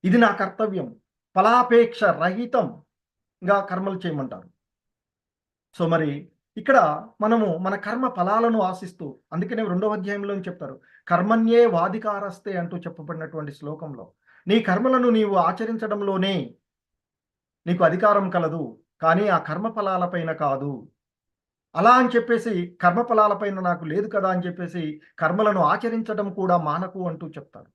ఇది నా కర్తవ్యం, ఫలాపేక్ష రహితంగా కర్మలు చేయమంటారు. సో మరి ఇక్కడ మనము మన కర్మ ఫలాలను ఆశిస్తూ, అందుకనే 2వ అధ్యాయంలో చెప్తారు, కర్మణ్యే వాధికారస్తే అంటూ చెప్పబడినటువంటి శ్లోకంలో, నీ కర్మలను నీవు ఆచరించడంలోనే నీకు అధికారం కలదు, కానీ ఆ కర్మ ఫలాలపైన కాదు. అలా అని చెప్పేసి కర్మఫలాలపైన నాకు లేదు కదా అని చెప్పేసి కర్మలను ఆచరించడం కూడా మానకు అంటూ చెప్తారు.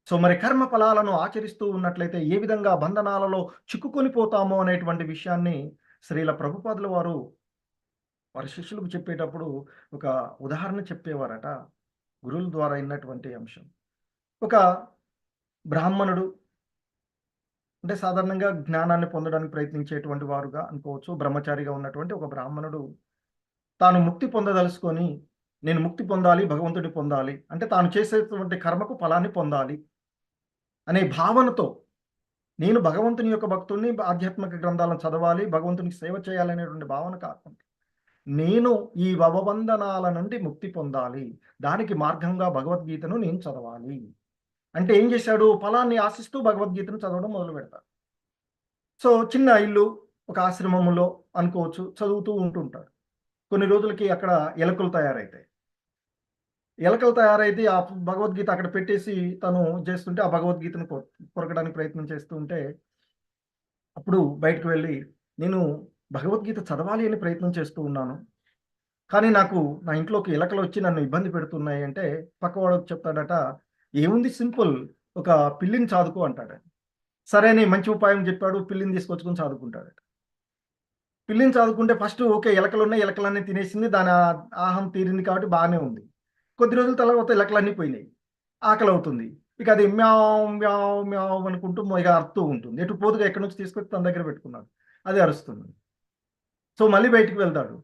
సో మరి కర్మ ఫలాలను ఆచరిస్తూ ఉన్నట్లయితే ఏ విధంగా బంధనాలలో చిక్కుకొని పోతామో అనేటువంటి విషయాన్ని శ్రీల ప్రభుపాదుల వారు వారి శిష్యులకు చెప్పేటప్పుడు ఒక ఉదాహరణ చెప్పేవారట, గురువుల ద్వారా విన్నటువంటి అంశం. ఒక బ్రాహ్మణుడు, అంటే సాధారణంగా జ్ఞానాన్ని పొందడానికి ప్రయత్నించేటువంటి వారుగా అనుకోవచ్చు, బ్రహ్మచారిగా ఉన్నటువంటి ఒక బ్రాహ్మణుడు తాను ముక్తి పొందదలుచుకొని, నేను ముక్తి పొందాలి, భగవంతుడిని పొందాలి, అంటే తాను చేసేటువంటి కర్మకు ఫలాన్ని పొందాలి అనే భావనతో, నేను భగవంతుని యొక్క భక్తుడిని, ఆధ్యాత్మిక గ్రంథాలను చదవాలి, భగవంతునికి సేవ చేయాలనేటువంటి భావన కాకుండా, నేను ఈ భవబంధనాల నుండి ముక్తి పొందాలి, దానికి మార్గంగా భగవద్గీతను నేను చదవాలి అంటే ఏం చేశాడు, ఫలాన్ని ఆశిస్తూ భగవద్గీతను చదవడం మొదలు పెడతాడు. సో చిన్న ఇల్లు, ఒక ఆశ్రమంలో అనుకోవచ్చు, చదువుతూ ఉంటుంటాడు. కొన్ని రోజులకి అక్కడ ఎలుకలు తయారైతాయి. ఆ భగవద్గీత అక్కడ పెట్టేసి తను చేస్తుంటే, ఆ భగవద్గీతను కొరకడానికి ప్రయత్నం చేస్తూ ఉంటే, అప్పుడు బయటకు వెళ్ళి, నేను భగవద్గీత చదవాలి అని ప్రయత్నం చేస్తూ ఉన్నాను, కానీ నాకు నా ఇంట్లోకి ఎలకలు వచ్చి నన్ను ఇబ్బంది పెడుతున్నాయి అంటే, పక్కవాడు చెప్తాడట, ఏముంది సింపుల్, ఒక పిల్లిని చదువుకో అంటాడు. సరే అని మంచి ఉపాయం చెప్పాడు, పిల్లిని తీసుకొచ్చుకొని చదువుకుంటాడట. పిల్లిని చదువుకుంటే ఫస్ట్ ఓకే, ఎలకలు ఉన్నాయి, ఎలకలన్నీ తినేసింది, దాని ఆహం తీరింది కాబట్టి బాగానే ఉంది. కొద్ది రోజుల తర్వాత ఎలకలన్నీ పోయినాయి, ఆకలి అవుతుంది, ఇక అది మ్యావ్ మ్యావ్ మ్యావ్ అనుకుంటూ ఇక అరుస్తూ ఉంటుంది. ఎటు పోతుగా ఎక్కడి నుంచి తీసుకొచ్చి తన దగ్గర పెట్టుకున్నాడు, అది అరుస్తుంది. సో మళ్ళీ బయటికి వెళ్తాడు,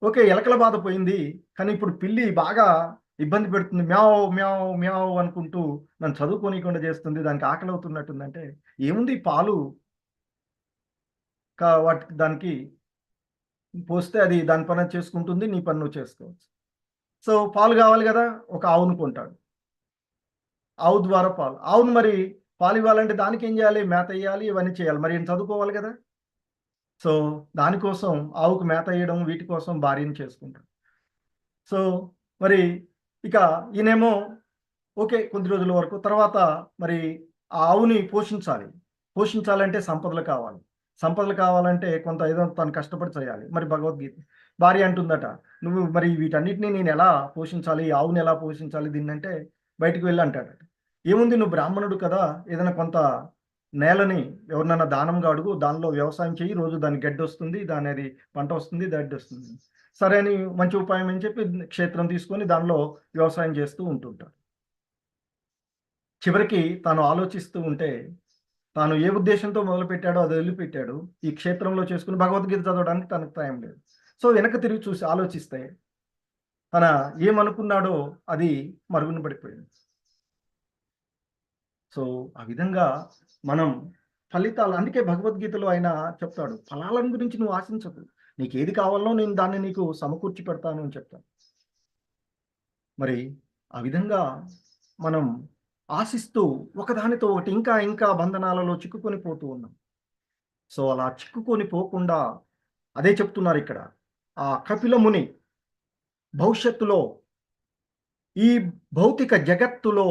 ఓకే ఎలకల బాధ పోయింది, కానీ ఇప్పుడు పిల్లి బాగా ఇబ్బంది పెడుతుంది, మ్యావ్ మ్యావ్ మ్యావ్ అనుకుంటూ నన్ను చదువుకోనికుండా చేస్తుంది, దానికి ఆకలి అవుతున్నట్టుందంటే, ఏముంది పాలు దానికి పోస్తే అది దాని పని చేసుకుంటుంది, నీ పని నువ్వు చేసుకోవచ్చు. సో పాలు కావాలి కదా, ఒక ఆవును కొంటాడు, ఆవు ద్వారా పాలు, ఆవును మరి పాలు ఇవ్వాలంటే దానికి ఏం చేయాలి, మేత వేయాలి, ఇవన్నీ చేయాలి, మరి ఏం చదువుకోవాలి కదా. సో దానికోసం ఆవుకు మేత వేయడం, వీటి కోసం భార్యను చేసుకుంటాడు. సో మరి ఇక ఈయనేమో ఓకే కొద్ది రోజుల వరకు, తర్వాత మరి ఆ ఆవుని పోషించాలంటే సంపదలు కావాలంటే కొంత ఏదో తను కష్టపడి చేయాలి. మరి భగవద్గీత భార్య అంటుందట, నువ్వు మరి వీటన్నిటిని నేను ఎలా పోషించాలి, ఆవుని ఎలా పోషించాలి దీన్ని అంటే, బయటికి వెళ్ళి అంటాడట, ఏముంది నువ్వు బ్రాహ్మణుడు కదా, ఏదైనా కొంత నేలని ఎవరినైనా దానంగా అడుగు, దానిలో వ్యవసాయం చేయి, రోజు దాని గడ్డి వస్తుంది, దాని అది పంట వస్తుంది, దడ్డి వస్తుంది. సరే అని మంచి ఉపాయం అని చెప్పి క్షేత్రం తీసుకొని దానిలో వ్యవసాయం చేస్తూ ఉంటుంటారు. చివరికి తాను ఆలోచిస్తూ ఉంటే తాను ఏ ఉద్దేశంతో మొదలుపెట్టాడో అది వదిలిపెట్టాడు. ఈ క్షేత్రంలో చేసుకుని భగవద్గీత చదవడానికి తనకు టైం లేదు. సో వెనక్కి తిరిగి చూసి ఆలోచిస్తే తన ఏమనుకున్నాడో అది మరుగున పడిపోయింది. సో ఆ విధంగా మనం ఫలితాలు, అందుకే భగవద్గీతలో ఆయన చెప్తాడు, ఫలాలను గురించి నువ్వు ఆశించకు, నీకు ఏది కావాలో నేను దాన్ని నీకు సమకూర్చి పెడతాను అని చెప్తాను. మరి ఆ విధంగా మనం ఆశిస్తూ ఒకదానితో ఒకటి ఇంకా ఇంకా బంధనాలలో చిక్కుకొని పోతూ ఉన్నాం. సో అలా చిక్కుకొని పోకుండా అదే చెప్తున్నారు ఇక్కడ. ఆ కపిల ముని భవిష్యత్తులో ఈ భౌతిక జగత్తులో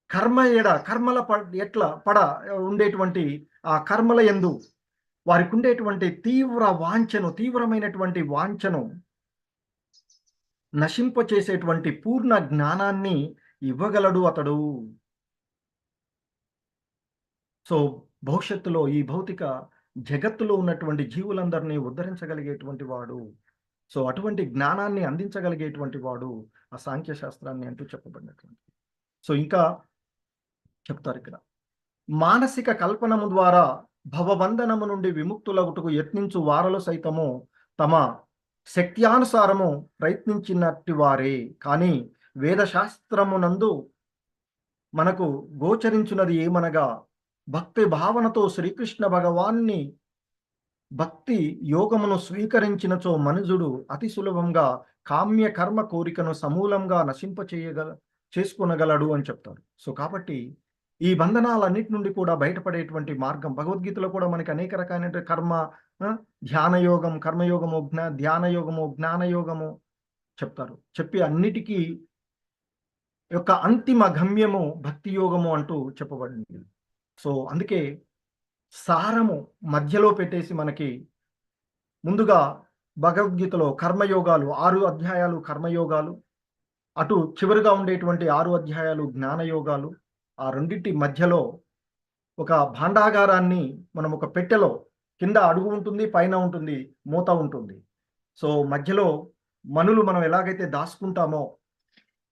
కర్మల ఎట్లా పడ ఉండేటువంటి ఆ కర్మల యందు వారికి ఉండేటువంటి తీవ్రమైనటువంటి వాంఛను నశింపచేసేటువంటి పూర్ణ జ్ఞానాన్ని ఇవ్వగలడు అతడు. సో భవిష్యత్తులో ఈ భౌతిక జగత్తులో ఉన్నటువంటి జీవులందరినీ ఉద్ధరించగలిగేటువంటి వాడు, సో అటువంటి జ్ఞానాన్ని అందించగలిగేటువంటి వాడు ఆ సాంఖ్య శాస్త్రాన్ని అంటూ చెప్పబడినటువంటి. సో ఇంకా చెప్తారు ఇక్కడ, మానసిక కల్పనము ద్వారా భవబంధనము నుండి విముక్తులగుటకు యత్నించు వారలు సైతము తమ శక్త్యానుసారము ప్రయత్నించినట్టి వారే, కానీ వేదశాస్త్రమునందు మనకు గోచరించున్నది ఏమనగా, భక్తి భావనతో శ్రీకృష్ణ భగవాన్ని భక్తి యోగమును స్వీకరించినచో మనుజుడు అతి సులభంగా కామ్య కర్మ కోరికను సమూలంగా చేసుకొనగలడు అని చెప్తారు. సో కాబట్టి ఈ బంధనాలన్నిటి నుండి కూడా బయటపడేటువంటి మార్గం భగవద్గీతలో కూడా మనకి అనేక రకాలైన కర్మ, ధ్యానయోగం, కర్మయోగము, ధ్యానయోగము, జ్ఞానయోగము చెప్తారు. చెప్పి అన్నిటికీ యొక్క అంతిమ గమ్యము భక్తి యోగము అంటూ చెప్పబడింది. సో అందుకే సారము మధ్యలో పెట్టేసి మనకి ముందుగా భగవద్గీతలో కర్మయోగాలు 6 అధ్యాయాలు కర్మయోగాలు, అటు చివరిగా ఉండేటువంటి 6 అధ్యాయాలు జ్ఞానయోగాలు, ఆ రెండింటి మధ్యలో ఒక భాండాగారాన్ని మనం ఒక పెట్టెలో కింద అడుగు ఉంటుంది, పైన ఉంటుంది, మూత ఉంటుంది. సో మధ్యలో మనులు మనం ఎలాగైతే దాచుకుంటామో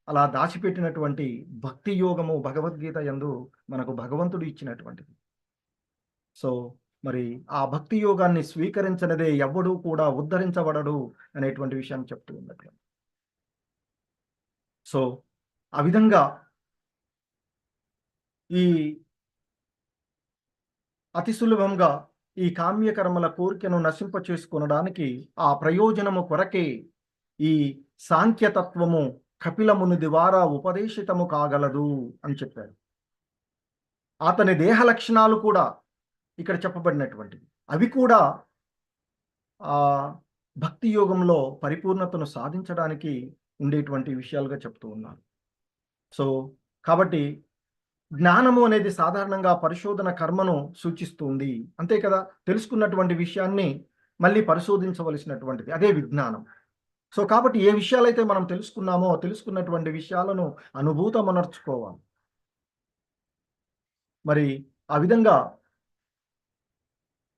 అలా దాచిపెట్టినటువంటి భక్తి యోగము భగవద్గీత యందు మనకు భగవంతుడు ఇచ్చినటువంటిది. సో మరి ఆ భక్తి యోగాన్ని స్వీకరించనిదే ఎవ్వడూ కూడా ఉద్ధరించబడడు అనేటువంటి విషయాన్ని చెప్తూ ఉన్నట్లు. సో ఆ విధంగా ఈ అతి సులభంగా ఈ కామ్యకర్మల కోరికను నశింప చేసుకొనడానికి ఆ ప్రయోజనము కొరకే ఈ సాంఖ్యతత్వము కపిలముని ద్వారా ఉపదేశితము కాగలదు అని చెప్పారు. అతని దేహ లక్షణాలు కూడా ఇక్కడ చెప్పబడినటువంటివి, అవి కూడా ఆ భక్తి యోగంలో పరిపూర్ణతను సాధించడానికి ఉండేటువంటి విషయాలుగా చెప్తూ ఉన్నారు. సో కాబట్టి జ్ఞానము అనేది సాధారణంగా పరిశోధన కర్మను సూచిస్తుంది, అంతే కదా. తెలుసుకున్నటువంటి విషయాన్ని మళ్ళీ పరిశోధించవలసినటువంటిది, అదే విజ్ఞానం. సో కాబట్టి ఏ విషయాలైతే మనం తెలుసుకున్నామో తెలుసుకున్నటువంటి విషయాలను అనుభూతమనర్చుకోవాలి. మరి ఆ విధంగా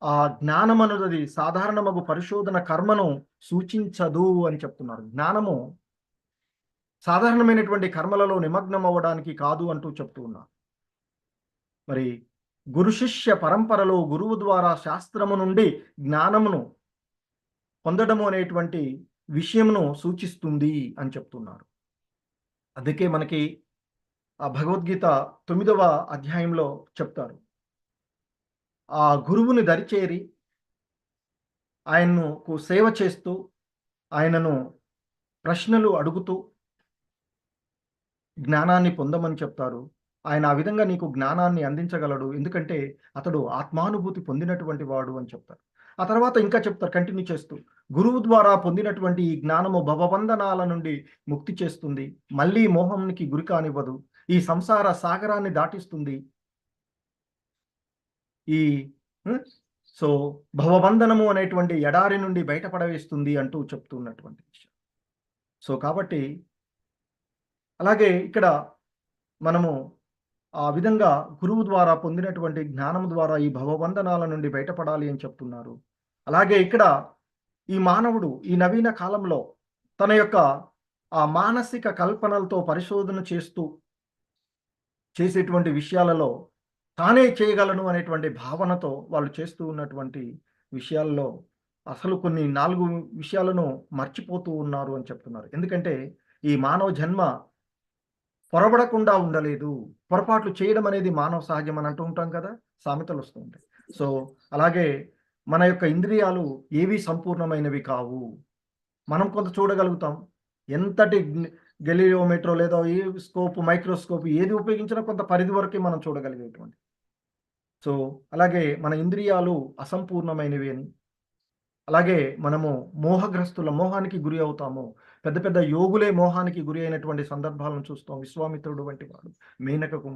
ఆ జ్ఞానం అన్నది సాధారణమగు పరిశోధన కర్మను సూచించదు అని చెప్తున్నారు. జ్ఞానము సాధారణమైనటువంటి కర్మలలో నిమగ్నం అవ్వడానికి కాదు అంటూ చెప్తూ ఉన్నారు. మరి గురు శిష్య పరంపరలో గురువు ద్వారా శాస్త్రము నుండి జ్ఞానమును పొందడము అనేటువంటి విషయమును సూచిస్తుంది అని చెప్తున్నారు. అందుకే మనకి ఆ భగవద్గీత 9వ అధ్యాయంలో చెప్తారు, ఆ గురువుని దరిచేరి ఆయనకు సేవ చేస్తూ ఆయనను ప్రశ్నలు అడుగుతూ జ్ఞానాన్ని పొందమని చెప్తారు. ఆయన ఆ విధంగా నీకు జ్ఞానాన్ని అందించగలడు, ఎందుకంటే అతడు ఆత్మానుభూతి పొందినటువంటి వాడు అని చెప్తారు. ఆ తర్వాత ఇంకా చెప్తారు కంటిన్యూ చేస్తూ, గురువు ద్వారా పొందినటువంటి ఈ జ్ఞానము భవబంధనాల నుండి ముక్తి చేస్తుంది, మళ్ళీ మోహంకి గురి కానివ్వదు, ఈ సంసార సాగరాన్ని దాటిస్తుంది, ఈ సో భవబంధనము అనేటువంటి ఎడారి నుండి బయటపడవేస్తుంది అంటూ చెప్తున్నటువంటి విషయం. సో కాబట్టి అలాగే ఇక్కడ మనము ఆ విధంగా గురువు ద్వారా పొందినటువంటి జ్ఞానం ద్వారా ఈ భవబంధనాల నుండి బయటపడాలి అని చెప్తున్నారు. అలాగే ఇక్కడ ఈ మానవుడు ఈ నవీన కాలంలో తన యొక్క ఆ మానసిక కల్పనలతో పరిశోధన చేస్తూ చేసేటువంటి విషయాలలో తానే చేయగలను అనేటువంటి భావనతో వాళ్ళు చేస్తూ ఉన్నటువంటి విషయాల్లో అసలు కొన్ని 4 విషయాలను మర్చిపోతూ ఉన్నారు అని చెప్తున్నారు. ఎందుకంటే ఈ మానవ జన్మ పొరబడకుండా ఉండలేదు. పొరపాట్లు చేయడం అనేది మానవ సహజం అని అంటూ ఉంటాం కదా, సామెతలు వస్తూ ఉంటాయి. సో అలాగే మన యొక్క ఇంద్రియాలు ఏవి సంపూర్ణమైనవి కావు. మనం కొంత చూడగలుగుతాం. ఎంతటి గెలియోమీటర్ లేదా ఏ స్కోప్, మైక్రోస్కోప్ ఏది ఉపయోగించినా కొంత పరిధి వరకే మనం చూడగలిగేటువంటి. సో అలాగే మన ఇంద్రియాలు అసంపూర్ణమైనవి అని, అలాగే మనము మోహానికి గురి అవుతాము. పెద్ద పెద్ద యోగులే మోహానికి గురి అయినటువంటి సందర్భాలను చూస్తాం. విశ్వామిత్రుడు వంటి వాడు మేనకకు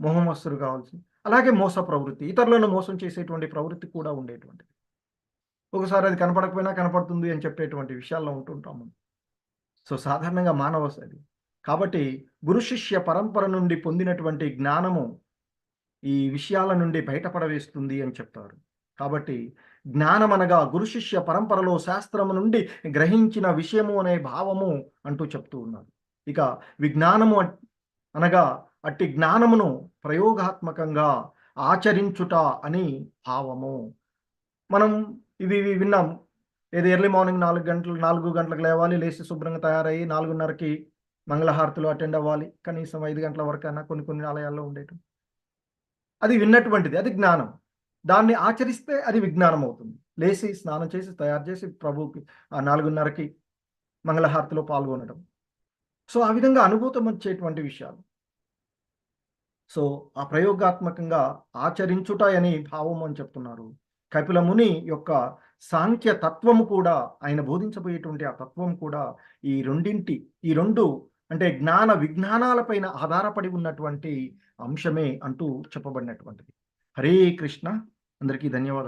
మోహమస్తుడు కావాల్సి, అలాగే మోస ప్రవృత్తి, ఇతరులను మోసం చేసేటువంటి ప్రవృత్తి కూడా ఉండేటువంటిది. ఒకసారి అది కనపడకపోయినా కనపడుతుంది అని చెప్పేటువంటి విషయాల్లో ఉంటుంటాము. సో సాధారణంగా మానవ అది. కాబట్టి గురు శిష్య పరంపర నుండి పొందినటువంటి జ్ఞానము ఈ విషయాల నుండి బయటపడవేస్తుంది అని చెప్తారు. కాబట్టి జ్ఞానం అనగా గురు శిష్య పరంపరలో శాస్త్రము నుండి గ్రహించిన విషయము అనే భావము అంటూ చెప్తూ ఉన్నారు. ఇక విజ్ఞానము అనగా అట్టి జ్ఞానమును ప్రయోగాత్మకంగా ఆచరించుట అని భావము. మనం ఇవి విన్నాం. ఏది ఎర్లీ మార్నింగ్ 4 గంటలకు లేవాలి, లేచి శుభ్రంగా తయారయ్యి 4:30కి మంగళహారతులు అటెండ్ అవ్వాలి. కనీసం 5 గంటల వరకైనా కొన్ని ఆలయాల్లో ఉండేటం. అది విన్నటువంటిది, అది జ్ఞానం. దాన్ని ఆచరిస్తే అది విజ్ఞానం అవుతుంది. లేచి స్నానం చేసి తయారు చేసి ప్రభువుకి ఆ 4:30కి మంగళహారతిలో పాల్గొనడం. సో ఆ విధంగా అనుభూతం వచ్చేటువంటి విషయాలు. సో ఆ ప్రయోగాత్మకంగా ఆచరించుట అని భావం అని చెప్తున్నారు. కపిల ముని యొక్క సాంఖ్య తత్వము కూడా, ఆయన బోధించబోయేటువంటి ఆ తత్వం కూడా ఈ రెండు అంటే జ్ఞాన విజ్ఞానాలపైన ఆధారపడి ఉన్నటువంటి అంశమే అంటూ చెప్పబడినటువంటిది. హరే కృష్ణ. అందరికీ ధన్యవాదాలు.